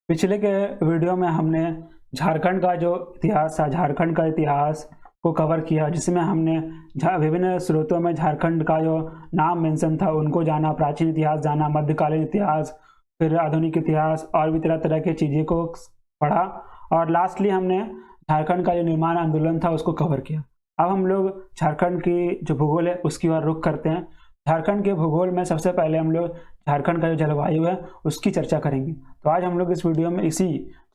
पिछले के वीडियो में हमने झारखंड का जो इतिहास था, झारखंड का इतिहास को कवर किया, जिसमें हमने विभिन्न स्रोतों में झारखंड का जो नाम मेंशन था उनको जाना, प्राचीन इतिहास जाना, मध्यकालीन इतिहास, फिर आधुनिक इतिहास और भी तरह तरह की चीज़ें को पढ़ा और लास्टली हमने झारखंड का जो निर्माण आंदोलन था उसको कवर किया। अब हम लोग झारखंड की जो भूगोल है उसकी ओर रुख करते हैं। झारखंड के भूगोल में सबसे पहले हम लोग झारखंड का जो जलवायु है उसकी चर्चा करेंगे। तो आज हम लोग इस वीडियो में इसी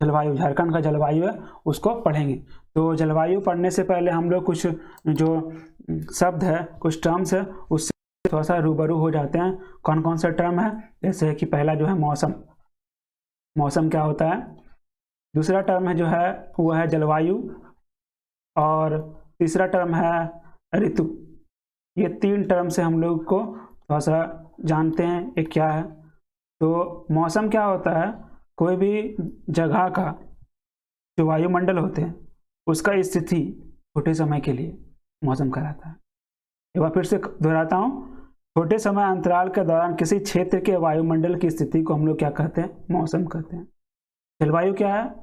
जलवायु, झारखंड का जलवायु है उसको पढ़ेंगे। तो जलवायु पढ़ने से पहले हम लोग कुछ जो शब्द है, कुछ टर्म्स है, उससे थोड़ा सा रूबरू हो जाते हैं। कौन कौन सा टर्म है, जैसे कि पहला जो है मौसम, मौसम क्या होता है। दूसरा टर्म है जो है वो है जलवायु, और तीसरा टर्म है ऋतु। ये तीन टर्म से हम लोग को थोड़ा सा जानते हैं ये क्या है। तो मौसम क्या होता है, कोई भी जगह का जो वायुमंडल होते हैं उसका स्थिति छोटे समय के लिए मौसम कहलाता है। एक बार फिर से दोहराता हूँ, छोटे समय अंतराल के दौरान किसी क्षेत्र के वायुमंडल की स्थिति को हम लोग क्या कहते हैं, मौसम कहते हैं। जलवायु क्या है,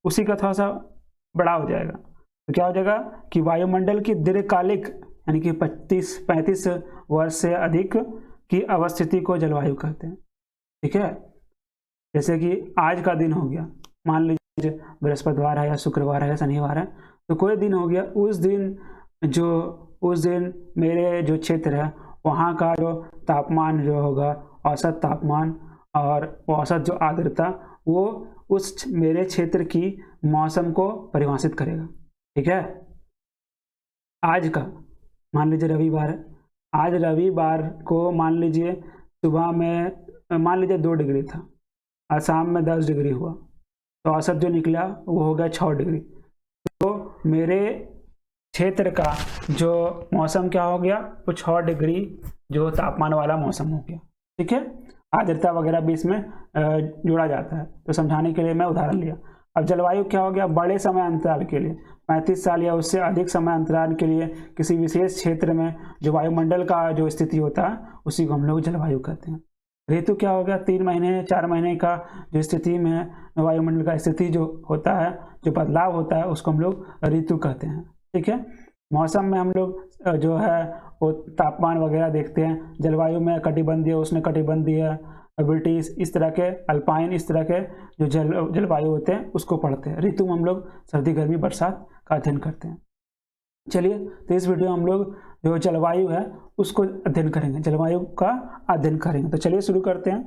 उसी का थोड़ा सा बड़ा हो जाएगा। तो क्या हो जाएगा कि वायुमंडल की दीर्घकालिक यानी कि 35 वर्ष से अधिक की अवस्थिति को जलवायु कहते हैं। ठीक है, जैसे कि आज का दिन हो गया, मान लीजिए बृहस्पतिवार है या शुक्रवार है या शनिवार है, तो कोई दिन हो गया, उस दिन मेरे जो क्षेत्र है वहाँ का जो तापमान जो होगा, औसत तापमान और औसत जो आर्द्रता, वो उस मेरे क्षेत्र की मौसम को परिभाषित करेगा। ठीक है, आज का मान लीजिए रविवार है, आज रविवार को मान लीजिए सुबह में मान लीजिए 2 डिग्री था और शाम में 10 डिग्री हुआ, तो औसत जो निकला वो हो गया 6 डिग्री। तो मेरे क्षेत्र का जो मौसम क्या हो गया, वो 6 डिग्री जो तापमान वाला मौसम हो गया। ठीक है, आर्द्रता वगैरह भी इसमें जोड़ा जाता है, तो समझाने के लिए मैं उदाहरण लिया। अब जलवायु क्या हो गया, बड़े समय अंतराल के लिए 35 साल या उससे अधिक समय अंतराल के लिए किसी विशेष क्षेत्र में जो वायुमंडल का जो स्थिति होता है उसी को हम लोग जलवायु कहते हैं। ऋतु क्या हो गया, 3 महीने 4 महीने का जो स्थिति में वायुमंडल का स्थिति जो होता है, जो बदलाव होता है, उसको हम लोग ऋतु कहते हैं। ठीक है, मौसम में हम लोग जो है वो तापमान वगैरह देखते हैं। जलवायु में कटिबंधीय, उष्णकटिबंधीय, ब्रिटिश, इस तरह के अल्पाइन, इस तरह के जो जलवायु होते हैं उसको पढ़ते हैं। ऋतु में हम लोग सर्दी, गर्मी, बरसात का अध्ययन करते हैं। चलिए, तो इस वीडियो में हम लोग जो जलवायु है उसको अध्ययन करेंगे, जलवायु का अध्ययन करेंगे। तो चलिए शुरू करते हैं।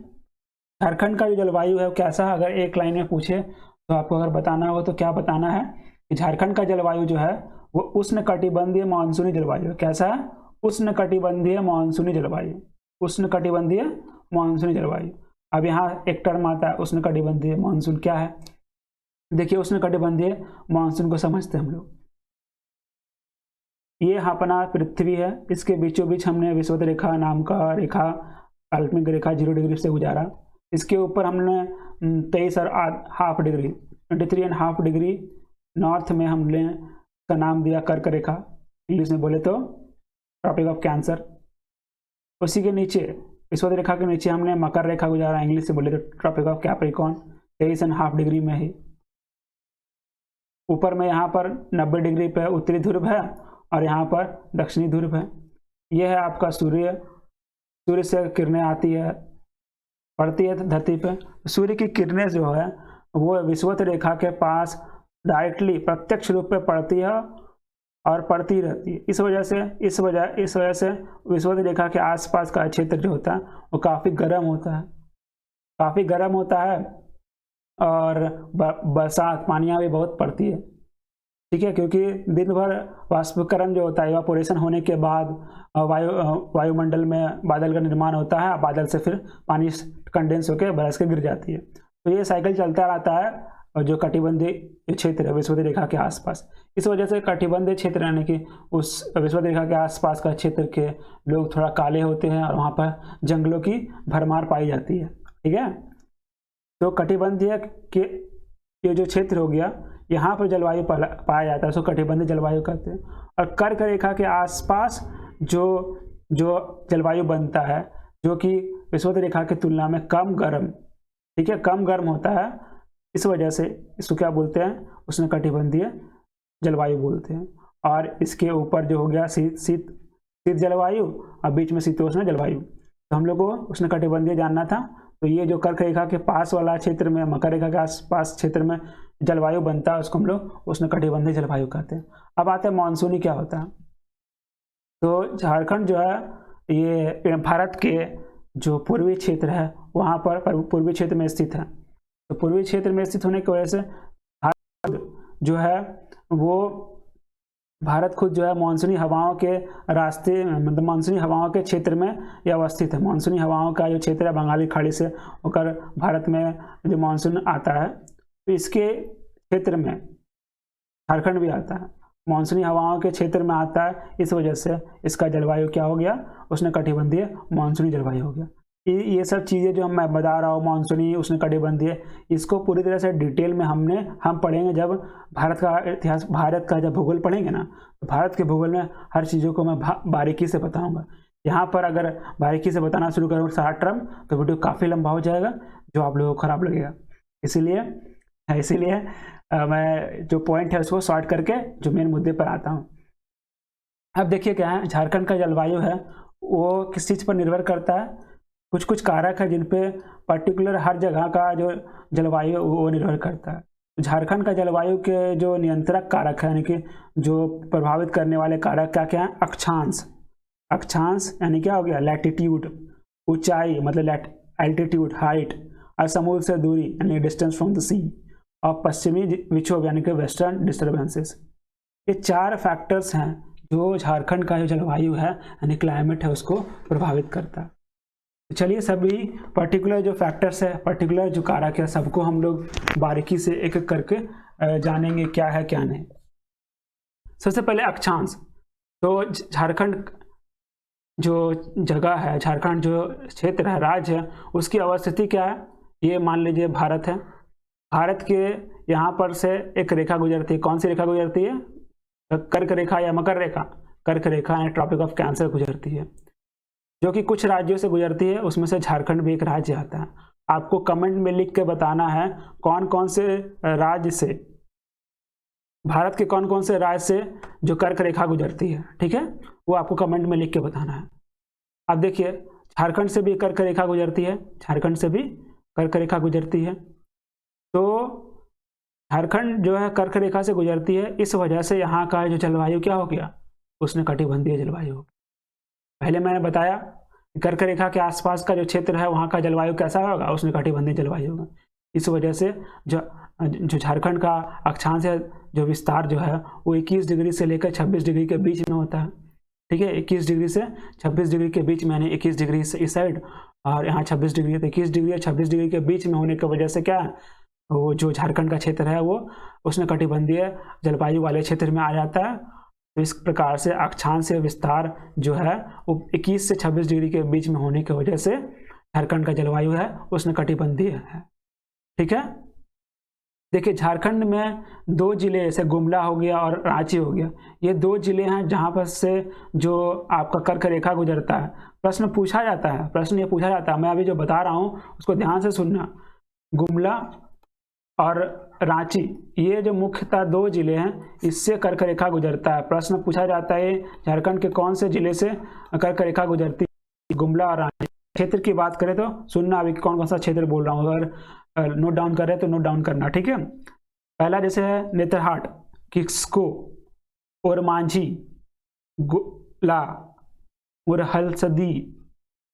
झारखंड का जो जलवायु है वो कैसा है, अगर एक लाइन में पूछे तो आपको अगर बताना हो तो क्या बताना है कि झारखंड का जलवायु जो है वो उष्णकटिबंधीय मानसूनी जलवायु है। कैसा है, उष्णकटिबंधीय मानसूनी जलवायु, उष्णकटिबंधीय मानसूनी जलवायु। अब यहाँ एक टर्म आता है उष्णकटिबंधीय मानसून, क्या है देखिए। उष्णकटिबंधीय मानसून को समझते हैं हम लोग। ये अपना पृथ्वी है, इसके बीचों बीच हमने विषुवत रेखा नाम का रेखा, काल्पनिक रेखा 0 डिग्री से गुजारा। इसके ऊपर हमने 23.5 डिग्री, 23.5 डिग्री नॉर्थ में हमने का नाम दिया कर्क रेखा, इंग्लिश में बोले तो ट्रॉपिक ऑफ कैंसर। उसी के नीचे विषुवत रेखा के नीचे हमने मकर रेखा गुजारा, इंग्लिश से बोले तो ट्रॉपिक ऑफ कैप्रिकॉर्न, 23.5 डिग्री में ही। ऊपर में यहाँ पर 90 डिग्री पे उत्तरी ध्रुव है और यहाँ पर दक्षिणी ध्रुव है। यह है आपका सूर्य, सूर्य से किरणें आती है, पड़ती है धरती पे। सूर्य की किरणें जो है वो विषुवत रेखा के पास डायरेक्टली, प्रत्यक्ष रूप में पड़ती है और पड़ती रहती है। इस वजह से विषुवत रेखा के आसपास का क्षेत्र जो होता है वो काफ़ी गर्म होता है, काफ़ी गर्म होता है, और बरसात, पानियाँ भी बहुत पड़ती है। ठीक है, क्योंकि दिन भर वाष्पीकरण जो होता है, इवापोरेशन होने के बाद वायुमंडल में बादल का निर्माण होता है, बादल से फिर पानी कंडेंस होकर बरस के गिर जाती है। तो ये साइकिल चलता रहता है, और जो कटिबंधीय क्षेत्र है विषुवत रेखा के आसपास, इस वजह से कटिबंधीय क्षेत्र यानी कि उस विषुवत रेखा के आसपास का क्षेत्र के लोग थोड़ा काले होते हैं और वहाँ पर जंगलों की भरमार पाई जाती है। ठीक है, तो कटिबंधीय के ये जो क्षेत्र हो गया, यहाँ पर जलवायु पाया जाता है, उसको कटिबंधीय जलवायु कहते हैं। और कर्क रेखा के आसपास जो जलवायु बनता है, जो कि विषुवत रेखा की तुलना में कम गर्म, ठीक है, कम गर्म होता है, इस वजह से इसको क्या बोलते हैं, उष्णकटिबंधीय जलवायु बोलते हैं। और इसके ऊपर जो हो गया शीत जलवायु और बीच में शीतोष्ण जलवायु। तो हम लोग को उष्णकटिबंधीय जानना था। तो ये जो कर्क रेखा के पास वाला क्षेत्र में, मकर रेखा के आसपास क्षेत्र में जलवायु बनता है उसको हम लोग उष्णकटिबंधीय जलवायु कहते हैं। अब आते हैं मानसूनी क्या होता है। तो झारखंड जो है ये भारत के जो पूर्वी क्षेत्र है वहाँ पर पूर्वी क्षेत्र में स्थित है। तो पूर्वी क्षेत्र में स्थित होने की वजह से भारत जो है वो भारत खुद जो है मानसूनी हवाओं के रास्ते, मतलब मानसूनी हवाओं के क्षेत्र में यह अवस्थित है। मानसूनी हवाओं का जो क्षेत्र है बंगाली खाड़ी से होकर भारत में जो मानसून आता है, तो इसके क्षेत्र में झारखंड भी आता है, मानसूनी हवाओं के क्षेत्र में आता है। इस वजह से इसका जलवायु क्या हो गया, उष्णकटिबंधीय मानसूनी जलवायु हो गया। ये सब चीज़ें जो मैं बता रहा हूँ, मानसूनी उष्णकटिबंधीय, इसको पूरी तरह से डिटेल में हम पढ़ेंगे जब भारत का इतिहास, भारत का जब भूगोल पढ़ेंगे ना, तो भारत के भूगोल में हर चीज़ों को मैं बारीकी से बताऊंगा। यहाँ पर अगर बारीकी से बताना शुरू करूँ सारा टर्म तो वीडियो काफ़ी लंबा हो जाएगा, जो आप लोगों को खराब लगेगा। इसीलिए मैं जो पॉइंट है उसको शॉर्ट करके जो मेन मुद्दे पर आता हूँ। अब देखिए क्या है, झारखंड का जलवायु है वो किस चीज़ पर निर्भर करता है। कुछ कुछ कारक है जिन पे पर्टिकुलर हर जगह का जो जलवायु वो निर्भर करता है। झारखंड का जलवायु के जो नियंत्रक कारक है, यानी कि जो प्रभावित करने वाले कारक क्या क्या है, अक्षांश यानी क्या हो गया, लैटिट्यूड ऊंचाई, मतलब एल्टीट्यूड हाइट, और समुद्र से दूरी यानी डिस्टेंस फ्रॉम द सी, और पश्चिमी विक्षोभ यानी कि वेस्टर्न डिस्टर्बेंसेस। ये 4 फैक्टर्स हैं जो झारखंड का जो जलवायु है यानी क्लाइमेट है उसको प्रभावित करता है। तो चलिए सभी पर्टिकुलर जो फैक्टर्स है, पर्टिकुलर जो कारक है, सबको हम लोग बारीकी से एक एक करके जानेंगे क्या है क्या नहीं। सबसे पहले अक्षांश। तो झारखंड जो जगह है, झारखंड जो क्षेत्र है, राज्य है, उसकी अवस्थिति क्या है, ये मान लीजिए भारत है। भारत के यहाँ पर से एक रेखा गुजरती है। कौन सी रेखा गुजरती है, कर्क रेखा या मकर रेखा, कर्क रेखा यानी ट्रॉपिक ऑफ कैंसर गुजरती है, जो कि कुछ राज्यों से गुजरती है। उसमें से झारखंड भी एक राज्य आता है। आपको कमेंट में लिख के बताना है कौन कौन से राज्य से, भारत के कौन कौन से राज्य से जो कर्क रेखा गुजरती है, ठीक है, वो आपको कमेंट में लिख के बताना है। अब देखिए झारखंड से भी कर्क रेखा गुजरती है, झारखंड से भी कर्क रेखा गुजरती है। तो झारखंड जो है कर्क रेखा से गुजरती है, इस वजह से यहाँ का जो जलवायु क्या हो गया, उष्णकटिबंधीय जलवायु हो गया। पहले मैंने बताया कर्क रेखा के आसपास का जो क्षेत्र है वहाँ का जलवायु कैसा होगा, उष्णकटिबंधीय जलवायु होगा। इस वजह से जो झारखंड का अक्षांश है, जो विस्तार जो है वो 21 डिग्री से लेकर 26 डिग्री के बीच में होता है, ठीक है। 21 डिग्री से 26 डिग्री के बीच में, यानी 21 डिग्री इस साइड और यहाँ 26 डिग्री, तो 21 डिग्री और 26 डिग्री के बीच में होने की वजह से क्या है, वो जो झारखंड का क्षेत्र है वो उष्णकटिबंधीय जलवायु वाले क्षेत्र में आ जाता है। तो इस प्रकार से अक्षांश से विस्तार जो है वो 21 से 26 डिग्री के बीच में होने की वजह से झारखंड का जलवायु है उष्णकटिबंधीय है, ठीक है। देखिए झारखंड में 2 जिले जैसे गुमला हो गया और रांची हो गया, ये 2 जिले हैं जहाँ पर से जो आपका कर्क रेखा गुजरता है। प्रश्न पूछा जाता है, प्रश्न ये पूछा जाता है, मैं अभी जो बता रहा हूँ उसको ध्यान से सुनना। गुमला और रांची ये जो मुख्यतः 2 जिले हैं, इससे कर्क रेखा गुजरता है। प्रश्न पूछा जाता है झारखंड के कौन से जिले से कर्क रेखा गुजरती है, गुमला और रांची। क्षेत्र की बात करें तो सुनना अभी कौन कौन सा क्षेत्र बोल रहा हूँ, अगर नोट डाउन कर रहे हैं तो नोट डाउन करना, ठीक है। पहला जैसे है नेतरहाट, किस्को, ओरमांझी, गोला, मुरहलसदी,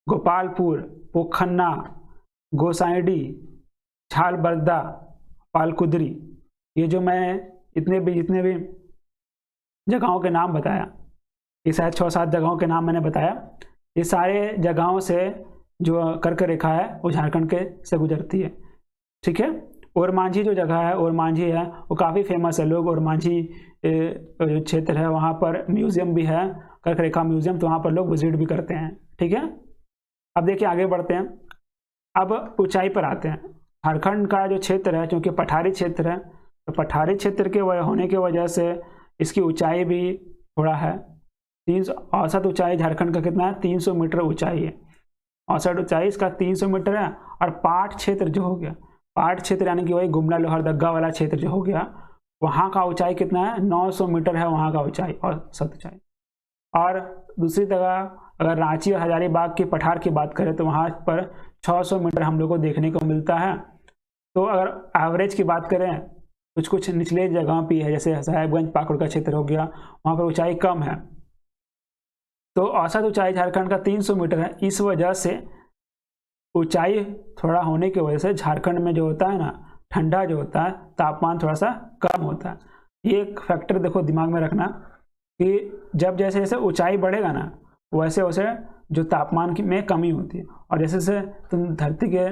गोपालपुर, पोखन्ना, गोसाइडी, झालबर्दा, पालकुदरी। ये जो मैं जितने भी जगहों के नाम बताया, ये शायद 6-7 जगहों के नाम मैंने बताया, ये सारे जगहों से जो कर्क रेखा है वो झारखंड के से गुजरती है, ठीक है। ओरमांझी जो जगह है, ओरमांझी है वो काफ़ी फेमस है। लोग ओरमांझी जो क्षेत्र है वहाँ पर म्यूजियम भी है, कर्क रेखा म्यूजियम, तो वहाँ पर लोग विजिट भी करते हैं, ठीक है। अब देखिए आगे बढ़ते हैं, अब ऊंचाई पर आते हैं। झारखंड का जो क्षेत्र है क्योंकि पठारी क्षेत्र है, तो पठारी क्षेत्र के होने की वजह से इसकी ऊंचाई भी थोड़ा है। 300 औसत ऊंचाई झारखंड का कितना है, 300 मीटर ऊंचाई है। औसत ऊंचाई इसका 300 मीटर है। और पाट क्षेत्र जो हो गया, पहाड़ क्षेत्र यानी कि वही गुमला लोहरदगा वाला क्षेत्र जो हो गया, वहाँ का ऊंचाई कितना है, 900 मीटर है वहाँ का ऊंचाई औसत ऊंचाई। और दूसरी जगह अगर रांची और हजारीबाग के पठार की बात करें तो वहाँ पर 600 मीटर हम लोग को देखने को मिलता है। तो अगर एवरेज की बात करें, कुछ कुछ निचले जगहों पे है, जैसे साहेबगंज पाकुड़ का क्षेत्र हो गया, वहाँ पर ऊंचाई कम है। तो औसत ऊंचाई झारखंड का 300 मीटर है। इस वजह से ऊंचाई थोड़ा होने की वजह से झारखंड में जो होता है ना, ठंडा जो होता है, तापमान थोड़ा सा कम होता है। ये एक फैक्टर देखो दिमाग में रखना कि जब जैसे जैसे ऊंचाई बढ़ेगा ना, वैसे वैसे जो तापमान की में कमी होती है, और जैसे जैसे तुम धरती के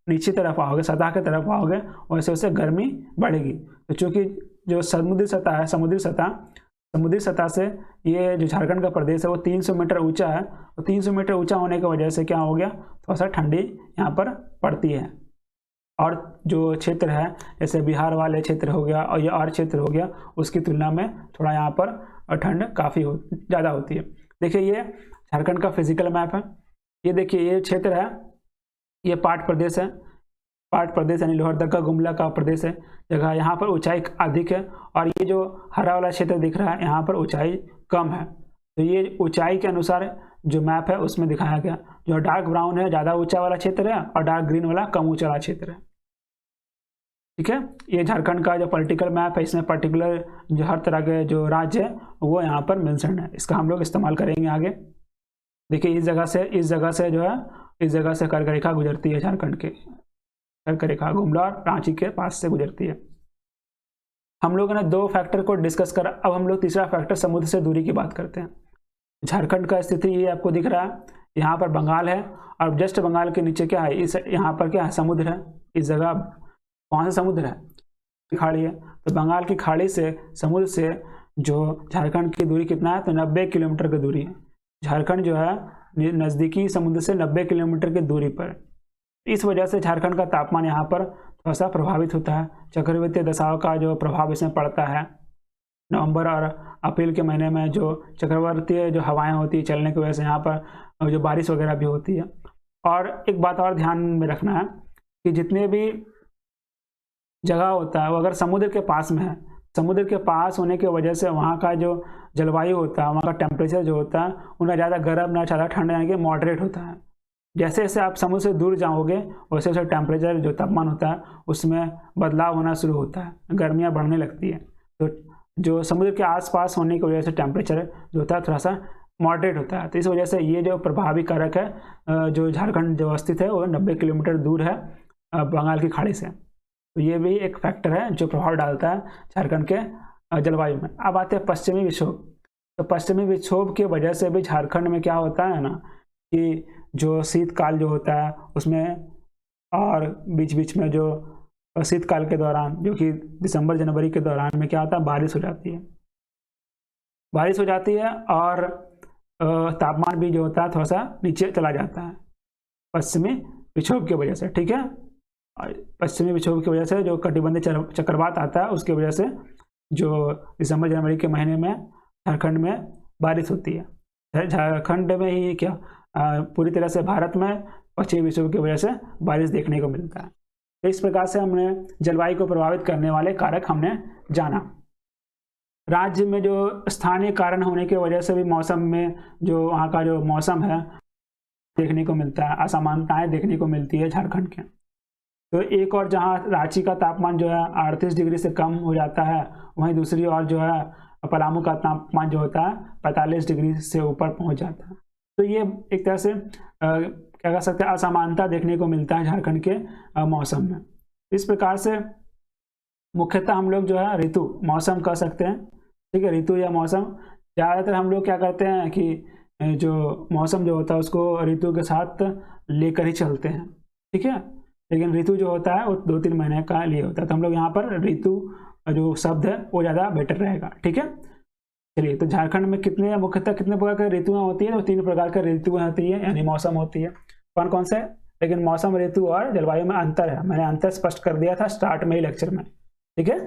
नीचे तरफ आओगे, सतह के तरफ आओगे, वैसे वैसे गर्मी बढ़ेगी। तो चूँकि जो समुद्री सतह है, समुद्री सतह से ये जो झारखंड का प्रदेश है वो 300 मीटर ऊंचा है। तो 300 मीटर ऊंचा होने की वजह से क्या हो गया, थोड़ा सा ठंडी यहाँ पर पड़ती है। और जो क्षेत्र है जैसे बिहार वाले क्षेत्र हो गया और ये और क्षेत्र हो गया, उसकी तुलना में थोड़ा यहाँ पर ठंड काफ़ी ज़्यादा होती है। देखिए ये झारखंड का फिजिकल मैप है। ये देखिए ये क्षेत्र है, ये पाट प्रदेश है, पाट प्रदेश यानी लोहरदगा गुमला का प्रदेश है जगह, यहाँ पर ऊंचाई अधिक है। और ये जो हरा वाला क्षेत्र दिख रहा है, यहाँ पर ऊंचाई कम है। तो ये ऊंचाई के अनुसार जो मैप है उसमें दिखाया गया। जो डार्क ब्राउन है ज़्यादा ऊंचा वाला क्षेत्र है, और डार्क ग्रीन वाला कम ऊंचा वाला क्षेत्र है। ठीक है, ये झारखंड का जो पॉलिटिकल मैप है, इसमें पर्टिकुलर जो हर तरह के जो राज्य है वो यहाँ पर मेंशन है। इसका हम लोग इस्तेमाल करेंगे आगे। देखिए इस जगह से जो है, इस जगह से कर्क रेखा गुजरती है झारखंड के, कर्क रेखा गुमला और रांची के पास से गुजरती है। हम लोगों ने दो फैक्टर को डिस्कस करा, अब हम लोग तीसरा फैक्टर समुद्र से दूरी की बात करते हैं। झारखंड का स्थिति ये आपको दिख रहा है, यहाँ पर बंगाल है, और जस्ट बंगाल के नीचे क्या है, इस यहाँ पर क्या है, समुद्र है। इस जगह कौन सा समुद्र है, खाड़ी है। तो बंगाल की खाड़ी से समुद्र से जो झारखंड की दूरी कितना है, तो 90 किलोमीटर की दूरी है। झारखंड जो है नज़दीकी समुद्र से 90 किलोमीटर की दूरी पर। इस वजह से झारखंड का तापमान यहाँ पर थोड़ा सा प्रभावित होता है। चक्रवातीय दशाओं का जो प्रभाव इसमें पड़ता है, नवंबर और अप्रैल के महीने में जो चक्रवातीय जो हवाएं होती है चलने की वजह से यहाँ पर जो बारिश वगैरह भी होती है। और एक बात और ध्यान में रखना है कि जितने भी जगह होता है वो अगर समुद्र के पास में है, समुद्र के पास होने की वजह से वहाँ का जो जलवायु होता है, वहाँ का टेम्परेचर जो होता है, उन्हें ज़्यादा गर्म ना ज़्यादा ठंड, यानी कि मॉडरेट होता है। जैसे जैसे आप समुद्र से दूर जाओगे वैसे वैसे टेम्परेचर जो तापमान होता है उसमें बदलाव होना शुरू होता है, गर्मियाँ बढ़ने लगती है। तो जो समुद्र के आसपास होने की वजह से टेम्परेचर जो होता है थोड़ा सा मॉडरेट होता है। तो इस वजह से ये जो प्रभावी कारक है, जो झारखंड जो स्थित है वो 90 किलोमीटर दूर है बंगाल की खाड़ी से। तो ये भी एक फैक्टर है जो प्रभाव डालता है झारखंड के जलवायु में। अब आते हैं पश्चिमी विक्षोभ। तो पश्चिमी विक्षोभ की वजह से भी झारखंड में क्या होता है ना कि जो शीतकाल जो होता है उसमें, और बीच बीच में जो शीतकाल के दौरान जो कि दिसंबर जनवरी के दौरान में क्या होता है, बारिश हो जाती है और तापमान भी जो होता है थोड़ा सा नीचे चला जाता है पश्चिमी विक्षोभ की वजह से। ठीक है, पश्चिमी विक्षोभ की वजह से जो कटिबंधीय चक्रवात आता है उसकी वजह से जो दिसंबर जनवरी के महीने में झारखंड में बारिश होती है। झारखंड में ही क्या पूरी तरह से भारत में पश्चिमी विक्षोभ की वजह से बारिश देखने को मिलता है। तो इस प्रकार से हमने जलवायु को प्रभावित करने वाले कारक हमने जाना। राज्य में जो स्थानीय कारण होने की वजह से भी मौसम में जो वहाँ का जो मौसम है देखने को मिलता है, असमानताएं देखने को मिलती है झारखंड के। तो एक और जहाँ रांची का तापमान जो है 38 डिग्री से कम हो जाता है, वहीं दूसरी ओर जो है पलामू का तापमान जो होता है 45 डिग्री से ऊपर पहुँच जाता है। तो ये एक तरह से क्या कह सकते हैं, असमानता देखने को मिलता है झारखंड के मौसम में। इस प्रकार से मुख्यतः हम लोग जो है ऋतु मौसम कह सकते हैं। ठीक है, ऋतु या मौसम, ज़्यादातर हम लोग क्या करते हैं कि जो मौसम जो होता है उसको ऋतु के साथ लेकर ही चलते हैं। ठीक है, लेकिन ऋतु जो होता है वो 2-3 महीने का लिए होता है। तो हम लोग यहाँ पर ऋतु जो शब्द है वो ज़्यादा बेटर रहेगा। ठीक है, चलिए, तो झारखंड में मुख्यतः कितने प्रकार की ऋतुएं होती है, तो 3 प्रकार की ऋतुएं होती है, यानी मौसम होती है। कौन कौन से? लेकिन मौसम, ऋतु और जलवायु में अंतर है, मैंने अंतर स्पष्ट कर दिया था स्टार्ट में ही लेक्चर में। ठीक है,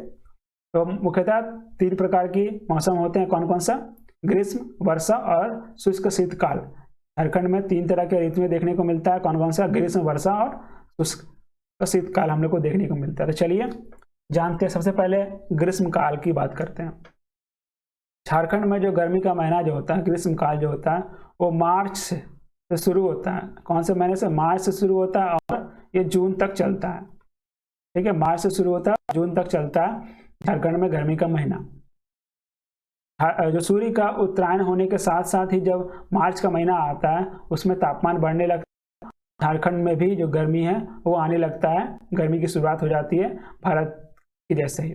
तो मुख्यतः 3 प्रकार की मौसम होते हैं। कौन कौन सा? ग्रीष्म, वर्षा और शुष्क शीतकाल। झारखंड में 3 तरह के ऋतुएं देखने को मिलता है। कौन कौन सा? ग्रीष्म, वर्षा और शुष्क तो शीतकाल हम लोग को देखने को मिलता है। तो चलिए जानते हैं, सबसे पहले ग्रीष्म काल की बात करते हैं। झारखंड में जो गर्मी का महीना जो होता है, ग्रीष्म काल जो होता है, वो मार्च से शुरू होता है। कौन से महीने से? मार्च से शुरू होता है और ये जून तक चलता है। ठीक है, मार्च से शुरू होता है, जून तक चलता है झारखंड में गर्मी का महीना। जो सूर्य का उत्तरायण होने के साथ साथ ही जब मार्च का महीना आता है उसमें तापमान बढ़ने लगता है। झारखंड में भी जो गर्मी है वो आने लगता है, गर्मी की शुरुआत हो जाती है भारत की जैसे ही।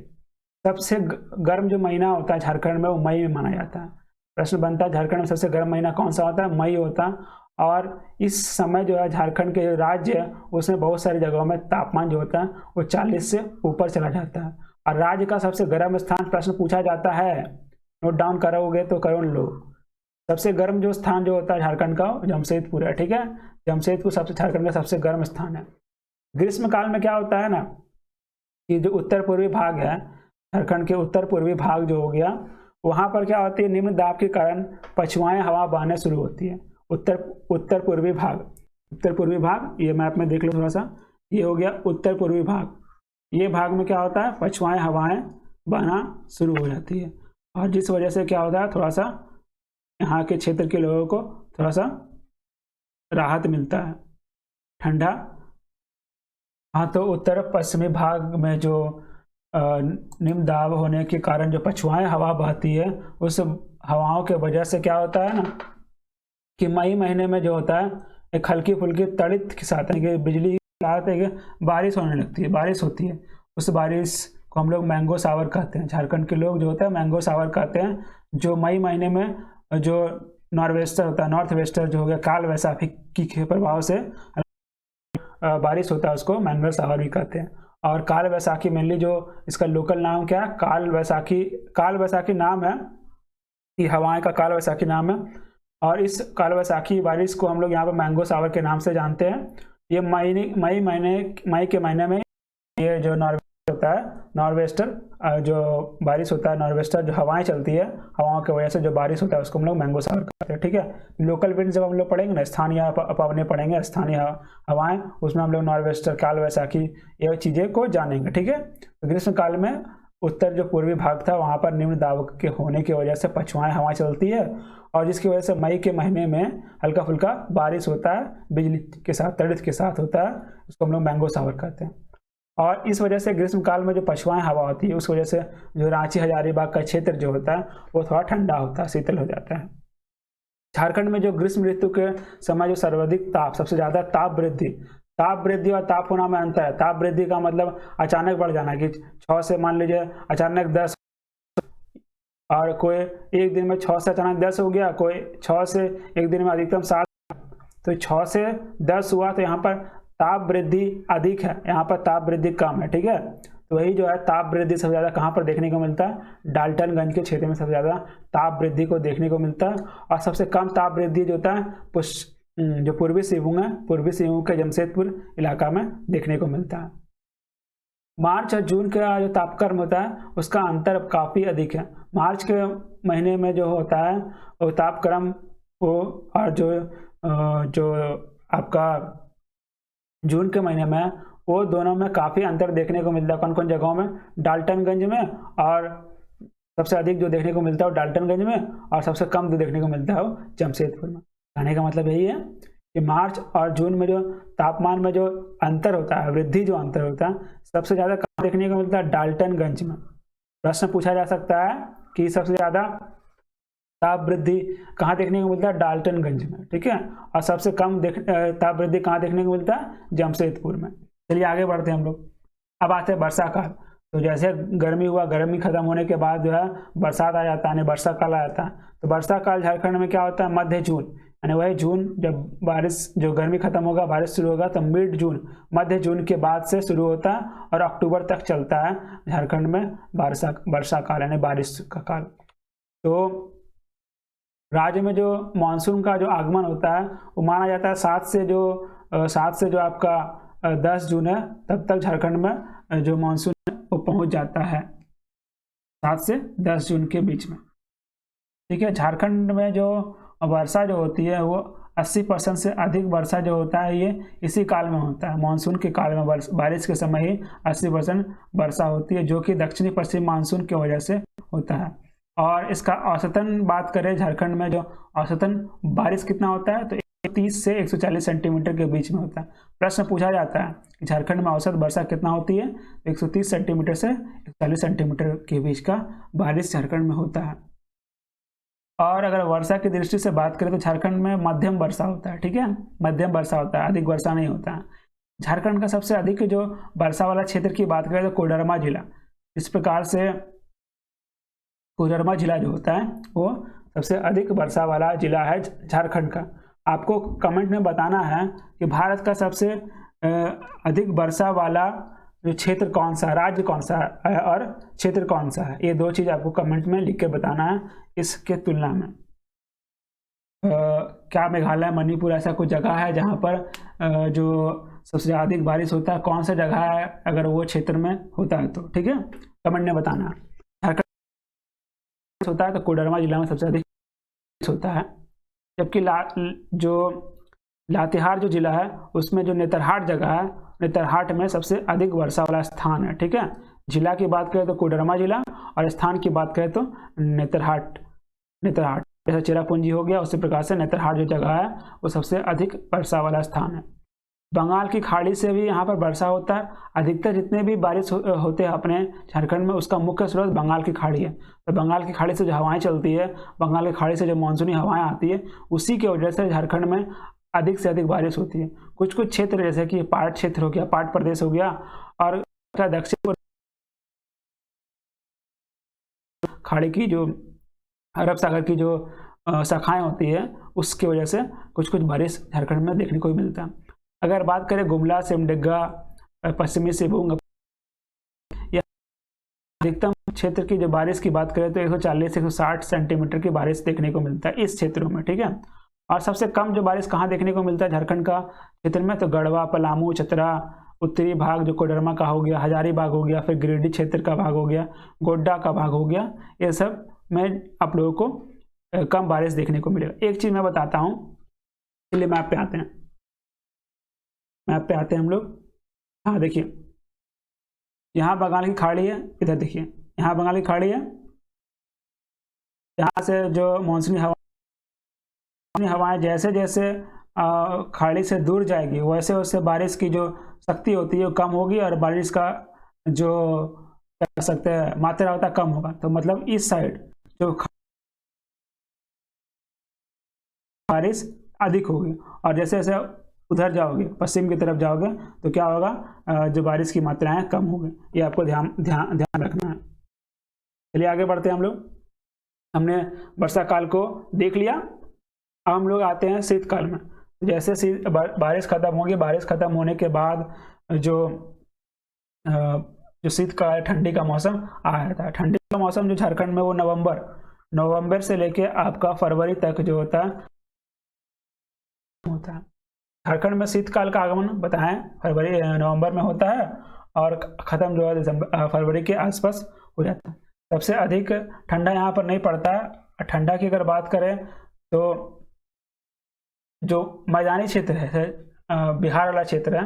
सबसे गर्म जो महीना होता है झारखंड में वो मई में माना जाता है। प्रश्न बनता है झारखंड में सबसे गर्म महीना कौन सा होता है? मई होता है। और इस समय जो है झारखंड के जो राज्य है उसमें बहुत सारी जगहों में तापमान जो होता है वो 40 से ऊपर चला जाता है। और राज्य का सबसे गर्म स्थान प्रश्न पूछा जाता है, नोट डाउन करोगे तो करो लो। सबसे गर्म जो स्थान जो होता है झारखंड का जमशेदपुर है। ठीक है, जमशेदपुर सबसे झारखंड का सबसे गर्म स्थान है। ग्रीष्म काल में क्या होता है ना कि जो उत्तर पूर्वी भाग है, झारखंड के उत्तर पूर्वी भाग जो हो गया, वहां पर क्या होती है, निम्न दाब के कारण पछुआएं हवा बहने शुरू होती है। उत्तर पूर्वी भाग, ये मैप में देख लो थोड़ा सा, ये हो गया उत्तर पूर्वी भाग। ये भाग में क्या होता है, पछुआएं हवाएं बहना शुरू हो जाती है और जिस वजह से क्या होता है, थोड़ा सा यहाँ के क्षेत्र के लोगों को थोड़ा सा राहत मिलता है, ठंडा। हाँ, तो उत्तर पश्चिमी भाग में जो निम्न दाब होने के कारण जो पछुआएं हवा बहती है, उस हवाओं के वजह से क्या होता है ना कि मई महीने में जो होता है एक हल्की फुल्की तड़ित के साथ कि बिजली रात है कि बारिश होने लगती है, बारिश होती है। उस बारिश को हम लोग मैंगो सावर कहते हैं। झारखंड के लोग जो होता है मैंगो सावर कहते हैं। जो मई महीने में जो नॉर्थ वेस्टर जो हो गया, काल वैसाखी के प्रभाव से बारिश होता है, उसको मैंगो सावर भी कहते हैं। और काल वैसाखी मेनली जो इसका लोकल नाम क्या है, काल वैसाखी नाम है, ये हवाएं का काल वैसाखी नाम है। और इस काल वैसाखी बारिश को हम लोग यहाँ पर मैंगो सावर के नाम से जानते हैं। ये मई के महीने में ये जो होता है नॉर्वेस्टर जो बारिश होता है, नॉर्वेस्टर जो हवाएं चलती है, हवाओं की वजह से जो बारिश होता है उसको हम लोग मैंगो सावर कहते हैं। ठीक है, लोकल विंड जब हम लोग पढ़ेंगे ना, स्थानीय अपने पढ़ेंगे स्थानीय हवाएं, उसमें हम लोग नॉर्वेस्टर, काल वैसाखी ये चीज़ें को जानेंगे। ठीक है, तो ग्रीष्म काल में उत्तर जो पूर्वी भाग था वहाँ पर निम्न दाब के होने की वजह से पछुआएं हवा चलती है और जिसकी वजह से मई के महीने में हल्का फुल्का बारिश होता है, बिजली के साथ, तड़ित के साथ होता है, उसको हम लोग मैंगो सावर कहते हैं। और इस वजह से ग्रीष्म काल में जो पछुआएं हवा होती है उस वजह से जो रांची हजारीबाग का क्षेत्र जो होता है वो थोड़ा ठंडा होता है, शीतल हो जाता है। झारखंड में जो ग्रीष्म ऋतु के समय जो सर्वाधिक सबसे ज्यादा ताप वृद्धि और ताप होना में अंतर है। ताप वृद्धि का मतलब अचानक बढ़ जाना, कि 6 से मान लीजिए अचानक 10, और कोई एक दिन में 6 से अचानक 10 हो गया, कोई 6 से एक दिन में अधिकतम 7, तो 6 से 10 हुआ तो यहाँ पर ताप वृद्धि अधिक है, यहाँ पर ताप वृद्धि कम है। ठीक है, तो वही जो है ताप वृद्धि सबसे ज्यादा कहाँ पर देखने को मिलता है, डाल्टनगंज के क्षेत्र में सबसे ज्यादा ताप वृद्धि को देखने को मिलता है। और सबसे कम ताप वृद्धि जो होता है जो पूर्वी सिंहभूम के जमशेदपुर इलाका में देखने को मिलता है। मार्च और जून का जो तापक्रम होता है उसका अंतर काफी अधिक है। मार्च के महीने में जो होता है वो तापक्रम वो, और जो आपका जून के महीने में, वो दोनों में काफी अंतर देखने को मिलता है। कौन कौन जगहों में, डाल्टनगंज में, और सबसे अधिक जो देखने को मिलता है वो डाल्टनगंज में, और सबसे कम जो देखने को मिलता है वो जमशेदपुर में। कहने का मतलब यही है कि मार्च और जून में जो तापमान में जो अंतर होता है, वृद्धि जो अंतर होता है, सबसे ज्यादा कहाँ देखने को मिलता है, डाल्टनगंज में। प्रश्न पूछा जा सकता है कि सबसे ज्यादा ताप वृद्धि कहाँ देखने को मिलता है, डाल्टनगंज में। ठीक है, और सबसे कम ताप वृद्धि कहाँ देखने को मिलता है, जमशेदपुर में। चलिए आगे बढ़ते हैं हम लोग। अब आते हैं वर्षा काल। तो जैसे गर्मी हुआ, गर्मी खत्म होने के बाद जो है बरसात आ जाता है, वर्षा काल आ जाता है। तो वर्षा काल झारखंड में क्या होता है, मध्य जून, यानी वही जून जब बारिश, जो गर्मी खत्म होगा, बारिश शुरू होगा, तो मिड जून, मध्य जून के बाद से शुरू होता है और अक्टूबर तक चलता है झारखंड में वर्षा काल, यानी बारिश का काल। तो राज्य में जो मानसून का जो आगमन होता है वो माना जाता है 7 से जो आपका 10 जून है, तब तक झारखंड में जो मानसून है वो पहुंच जाता है, 7 से 10 जून के बीच में। ठीक है, झारखंड में जो वर्षा जो होती है वो 80% से अधिक वर्षा जो होता है ये इसी काल में होता है। मानसून के काल में बारिश के समय ही 80% वर्षा होती है, जो कि दक्षिणी पश्चिम मानसून की वजह से होता है। और इसका औसतन बात करें झारखंड में जो औसतन बारिश कितना होता है तो 130 से 140 सेंटीमीटर के बीच में होता है। प्रश्न पूछा जाता है कि झारखंड में औसत वर्षा कितना होती है, 130 सेंटीमीटर से 140 सेंटीमीटर के बीच का बारिश झारखंड में होता है। और अगर वर्षा की दृष्टि से बात करें तो झारखंड में मध्यम वर्षा होता है, ठीक है, मध्यम वर्षा होता है, अधिक वर्षा नहीं होता है। झारखंड का सबसे अधिक जो वर्षा वाला क्षेत्र की बात करें तो कोडरमा जिला, इस प्रकार से कोडरमा जिला जो होता है वो सबसे अधिक वर्षा वाला जिला है झारखंड का। आपको कमेंट में बताना है कि भारत का सबसे अधिक वर्षा वाला जो क्षेत्र कौन सा, राज्य कौन सा है और क्षेत्र कौन सा है। ये दो चीज़ आपको कमेंट में लिख के बताना है इसके तुलना में। क्या मेघालय, मणिपुर ऐसा कोई जगह है जहाँ पर जो सबसे अधिक बारिश होता है, कौन सा जगह है अगर वो क्षेत्र में होता है तो, ठीक है, कमेंट में बताना। झारखंड होता है तो कोडरमा जिला में सबसे अधिक होता है, जबकि जो लातेहार जो जिला है उसमें जो नेतरहाट जगह है, नेतरहाट में सबसे अधिक वर्षा वाला स्थान है, ठीक है। जिला की बात करें तो कोडरमा जिला और स्थान की बात करें तो नेतरहाट जैसे चेरापूंजी हो गया, उसी प्रकार से नेतरहाट जो जगह है वो सबसे अधिक वर्षा वाला स्थान है। बंगाल की खाड़ी से भी यहाँ पर वर्षा होता है। अधिकतर जितने भी बारिश होते हैं अपने झारखंड में उसका मुख्य स्रोत बंगाल की खाड़ी है। तो बंगाल की खाड़ी से जो हवाएं चलती है, बंगाल की खाड़ी से जो मानसूनी हवाएं आती है, उसी की वजह से झारखंड में अधिक से अधिक बारिश होती है। कुछ कुछ क्षेत्र जैसे कि पाट क्षेत्र हो गया, पाट प्रदेश हो गया और दक्षिण खाड़ी की जो अरब सागर की जो शाखाएं होती है उसकी वजह से कुछ कुछ बारिश झारखंड में देखने को मिलता है। अगर बात करें गुमला, सिमडेगा, पश्चिमी सिंहभूम या अधिकतम क्षेत्र की जो बारिश की बात करें तो 140 से 160 सेंटीमीटर की बारिश देखने को मिलता है इस क्षेत्रों में, ठीक है। और सबसे कम जो बारिश कहाँ देखने को मिलता है झारखंड का क्षेत्र में तो गढ़वा, पलामू, चतरा, उत्तरी भाग जो कोडरमा का हो गया, हजारीबाग हो गया, फिर गिरिडीह क्षेत्र का भाग हो गया, गोड्डा का भाग हो गया, ये सब में आप लोगों को कम बारिश देखने को मिलेगा। एक चीज़ मैं बताता हूँ, चलिए मैप पे आते हैं, मैप पे आते हैं हम लोग। हाँ देखिए, यहाँ बंगाल की खाड़ी है, इधर देखिए यहाँ बंगाल की खाड़ी है, यहाँ से जो मानसूनी हवाएं जैसे जैसे खाड़ी से दूर जाएगी वैसे वैसे बारिश की जो शक्ति होती है वो कम होगी और बारिश का जो क्या कर सकते हैं मात्रा होता है कम होगा। तो मतलब इस साइड जो बारिश अधिक होगी और जैसे जैसे उधर जाओगे, पश्चिम की तरफ जाओगे तो क्या होगा, जो बारिश की मात्राएं कम होगी। ये आपको ध्यान रखना है। चलिए आगे बढ़ते हैं हम लोग। हमने वर्षा काल को देख लिया, अब हम लोग आते हैं शीतकाल में। जैसे बारिश खत्म होगी, बारिश खत्म होने के बाद जो शीतकाल, ठंडी का मौसम आ जाता है। ठंडी का मौसम जो झारखंड में वो नवंबर से लेके आपका फरवरी तक जो होता है झारखंड में शीतकाल का आगमन बताएं नवंबर में होता है और खत्म जो है फरवरी के आसपास हो जाता है। सबसे अधिक ठंडा यहाँ पर नहीं पड़ता है। ठंडा की अगर बात करें तो जो मैदानी क्षेत्र है, बिहार वाला क्षेत्र है,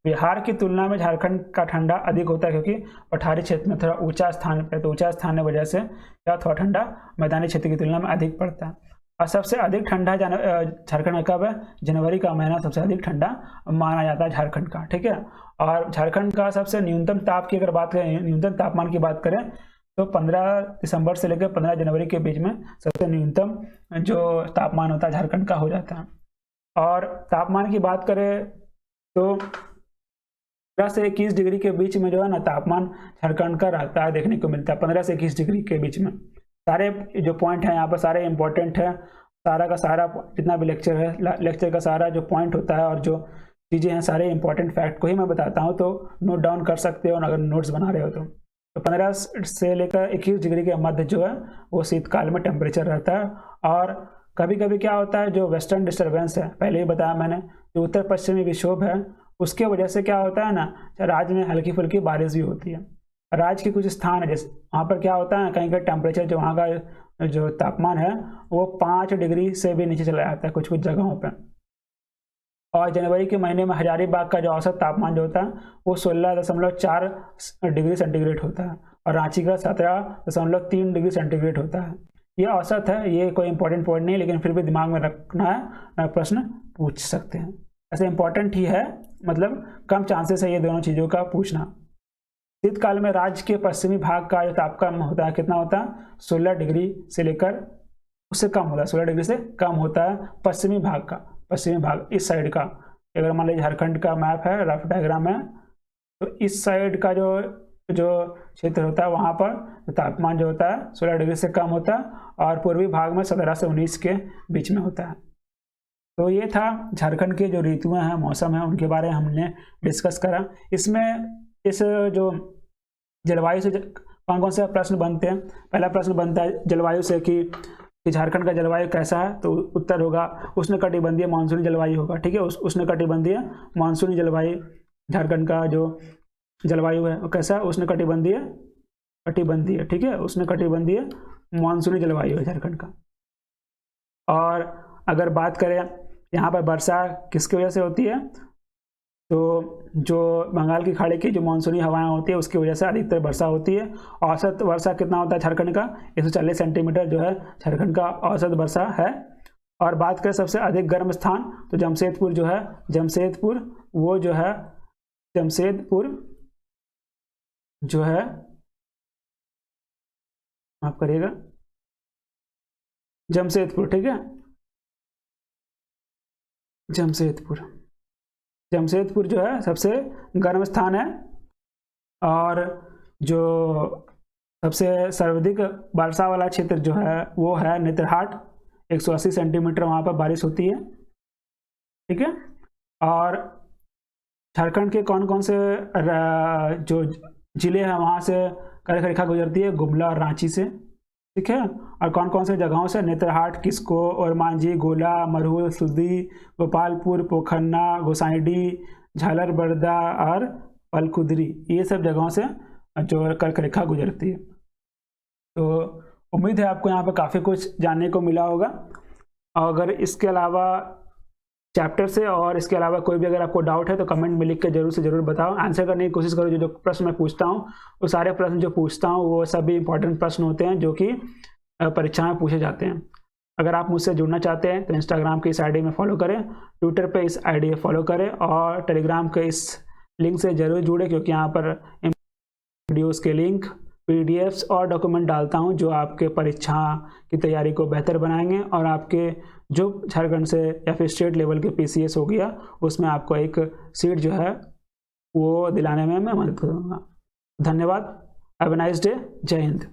बिहार की तुलना में झारखंड का ठंडा अधिक होता है क्योंकि पठारी क्षेत्र में थोड़ा ऊंचा स्थान पे, तो ऊंचा स्थान की वजह से क्या थोड़ा ठंडा मैदानी क्षेत्र की तुलना में अधिक पड़ता है। और सबसे अधिक ठंडा झारखंड में कब है, जनवरी का महीना सबसे अधिक ठंडा माना जाता है झारखंड का, ठीक है। और झारखंड का सबसे न्यूनतम ताप की अगर बात करें, न्यूनतम तापमान की बात करें तो 15 दिसंबर से लेकर 15 जनवरी के बीच में सबसे न्यूनतम जो तापमान होता है झारखंड का हो जाता है। और तापमान की बात करें तो 15 से 21 डिग्री के बीच में जो है ना तापमान झारखंड का रहता है, देखने को मिलता है 15 से 21 डिग्री के बीच में। सारे जो पॉइंट हैं यहाँ पर सारे इंपॉर्टेंट है, सारा का सारा जितना भी लेक्चर है, लेक्चर का सारा जो पॉइंट होता है और जो चीज़ें हैं सारे इंपॉर्टेंट फैक्ट को ही मैं बताता हूँ, तो नोट डाउन कर सकते हो अगर नोट्स बना रहे हो तो 15 से लेकर 21 डिग्री के मध्य जो है वो शीतकाल में टेम्परेचर रहता है। और कभी कभी क्या होता है, जो वेस्टर्न डिस्टर्बेंस है, पहले ही बताया मैंने, जो उत्तर पश्चिमी विक्षोभ है उसके वजह से क्या होता है ना, राज्य में हल्की फुल्की बारिश भी होती है। राज्य के कुछ स्थान है जैसे वहाँ पर क्या होता है, कहीं का टेम्परेचर जो वहाँ का जो तापमान है वो 5 डिग्री से भी नीचे चला जाता है कुछ कुछ जगहों पर। और जनवरी के महीने में हजारीबाग का जो औसत तापमान जो होता है वो 16.4 डिग्री सेंटीग्रेड होता है और रांची का 17.3 डिग्री सेंटीग्रेड होता है। ये औसत है, ये कोई इंपॉर्टेंट पॉइंट नहीं, लेकिन फिर भी दिमाग में रखना है, प्रश्न पूछ सकते हैं। ऐसे इंपॉर्टेंट ही है, मतलब कम चांसेस है ये दोनों चीज़ों का पूछना। शीतकाल में राज्य के पश्चिमी भाग का जो तापमान होता है कितना होता है, 16 डिग्री से लेकर उससे कम होता है, 16 डिग्री से कम होता है पश्चिमी भाग का, पश्चिमी भाग इस साइड का। अगर मान लीजिए झारखंड का मैप है, रफ डायग्राम है, तो इस साइड का जो क्षेत्र होता है वहाँ पर तापमान जो होता है 16 डिग्री से कम होता है और पूर्वी भाग में 17 से 19 के बीच में होता है। तो ये था झारखंड के जो ऋतुएं हैं, मौसम है, उनके बारे में हमने डिस्कस करा। इसमें इस जो जलवायु से कौन कौन से प्रश्न बनते हैं। पहला प्रश्न बनता है जलवायु से कि झारखंड का जलवायु कैसा है, तो उत्तर होगा उष्णकटिबंधीय मानसूनी जलवायु होगा। ठीक है, उष्णकटिबंधीय मानसूनी जलवायु झारखंड का जो जलवायु है वो कैसा है, उष्णकटिबंधीय, ठीक है, उष्णकटिबंधीय मानसूनी जलवायु है झारखंड का। और अगर बात करें यहाँ पर वर्षा किसकी वजह से होती है, तो जो बंगाल की खाड़ी की जो मानसूनी हवाएं होती है उसकी वजह से अधिकतर वर्षा होती है। औसत वर्षा कितना होता है झारखंड का, 140 सेंटीमीटर जो है झारखंड का औसत वर्षा है। और बात करें सबसे अधिक गर्म स्थान, तो जमशेदपुर जो है, जमशेदपुर वो जो है, जमशेदपुर जो है, माफ करिएगा, जमशेदपुर, ठीक है, जमशेदपुर जो है सबसे गर्म स्थान है। और जो सबसे सर्वाधिक वर्षा वाला क्षेत्र जो है वो है नेतरहाट, 180 सेंटीमीटर वहाँ पर बारिश होती है। ठीक है, और झारखंड के कौन कौन से जो जिले हैं वहाँ से कर्क रेखा गुजरती है, गुमला और रांची से। ठीक है, और कौन कौन से जगहों से, नेतरहाट, किस्को और मांझी, गोला, मरहूल, सुदी, गोपालपुर, पोखन्ना, गोसाईडीह, झालरबर्दा और पलकुदरी, ये सब जगहों से जो कर्क रेखा गुजरती है। तो उम्मीद है आपको यहाँ पर काफ़ी कुछ जानने को मिला होगा। अगर इसके अलावा चैप्टर से और इसके अलावा कोई भी अगर आपको डाउट है तो कमेंट में लिख के जरूर से जरूर बताओ, आंसर करने की कोशिश करो। जो प्रश्न मैं पूछता हूँ वो सारे प्रश्न जो पूछता हूँ वो सभी इंपॉर्टेंट प्रश्न होते हैं जो कि परीक्षा में पूछे जाते हैं। अगर आप मुझसे जुड़ना चाहते हैं तो इंस्टाग्राम के इस आईडी में फॉलो करें, ट्विटर पे इस आईडी में फॉलो करें और टेलीग्राम के इस लिंक से जरूर जुड़े, क्योंकि यहाँ पर वीडियोज़ के लिंक, पीडीएफ्स और डॉक्यूमेंट डालता हूँ जो आपके परीक्षा की तैयारी को बेहतर बनाएंगे और आपके जो झारखंड से या फिर स्टेट लेवल के पीसीएस हो गया उसमें आपको एक सीट जो है वो दिलाने में मैं मदद करूँगा। धन्यवाद, हैव अ नाइस डे, जय हिंद।